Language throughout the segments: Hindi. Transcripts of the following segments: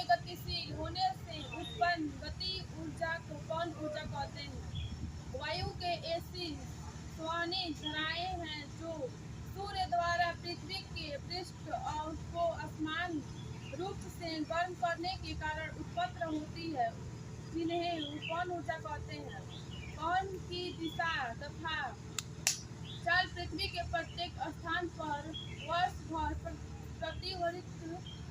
गतिशील होने से उत्पन्न गति ऊर्जा को कौन ऊर्जा कहते हैं? वायु के ऐसी सुहानी धाराएं हैं जो सूर्य द्वारा पृथ्वी के पृष्ठ को असमान रूप से गर्म करने के कारण उत्पन्न होती है, जिन्हें कौन ऊर्जा कहते हैं? कौन की दिशा तथा चाल पृथ्वी के प्रत्येक स्थान पर वर्ष भर प्रतिवर्तित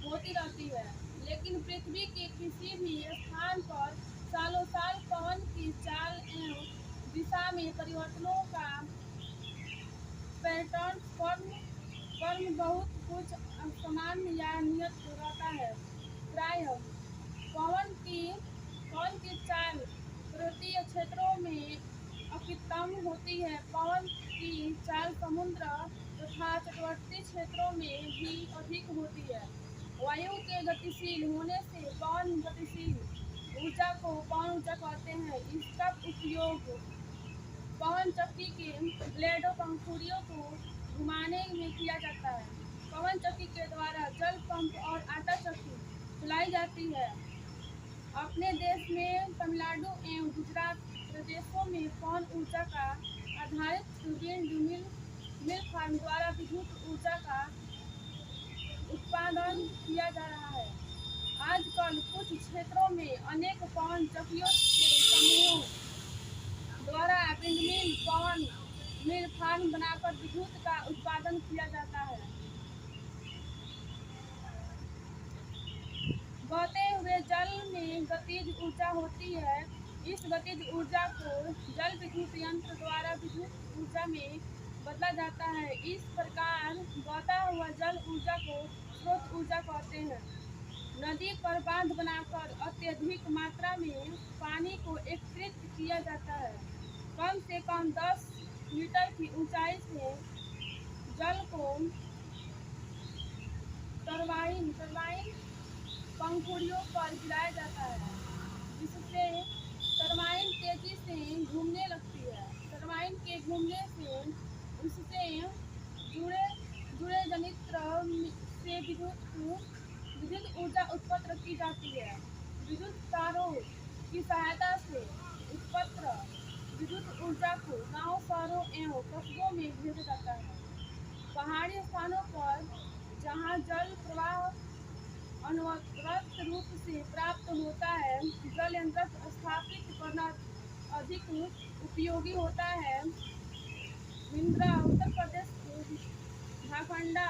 होती रहती है, लेकिन पृथ्वी के किसी भी स्थान पर सालों साल पवन की चाल एवं दिशा में परिवर्तनों का पैटर्न फॉर्म बहुत कुछ समान या नियत रहता है। प्रायः पवन की चाल पर्वतीय क्षेत्रों में अधिकतम होती है। पवन की चाल समुद्र तथा तटवर्ती क्षेत्रों में भी अधिक होती है। वायु के गतिशील होने से पवन गतिशील ऊर्जा को पवन ऊर्जा कहते हैं। इसका उपयोग पवन चक्की के ब्लेडों पंखुड़ियों को घुमाने में किया जाता है। पवन चक्की के द्वारा जल पंप और आटा चक्की चलाई जाती है। अपने देश में तमिलनाडु एवं गुजरात प्रदेशों में पवन ऊर्जा का आधारित विंड मिल फार्म द्वारा विद्युत ऊर्जा का उत्पादन किया जा रहा है। आजकल कुछ क्षेत्रों में अनेक पवन चक्कियों के समूहों द्वारा विंडमिल पवन मिल फार्म बनाकर विद्युत का उत्पादन किया जाता है। बहते हुए जल में गतिज ऊर्जा होती है। इस गतिज ऊर्जा को जल विद्युत यंत्र द्वारा विद्युत ऊर्जा में बदला जाता है। इस प्रकार बहता हुआ जल ऊर्जा को स्रोत ऊर्जा कहते हैं। नदी पर बांध बनाकर अत्यधिक मात्रा में पानी को एकत्रित किया जाता है। कम से कम 10 मीटर की ऊंचाई से जल को टरबाइन पंखुड़ियों पर गिराया जाता है, जिससे टरबाइन तेजी से घूमने लगती है। टरबाइन के घूमने से उससे जुड़े जनित्र से विद्युत ऊर्जा उत्पन्न की जाती है। विद्युत तारों की सहायता से उत्पन्न विद्युत ऊर्जा को गांव, शहरों एवं कस्बों में भेजा जाता है। पहाड़ी स्थानों पर जहां जल प्रवाह अनवरत रूप से प्राप्त होता है, जल यंत्र स्थापित करना अधिक उपयोगी होता है। इंदिरा उत्तर प्रदेश के झारखंडा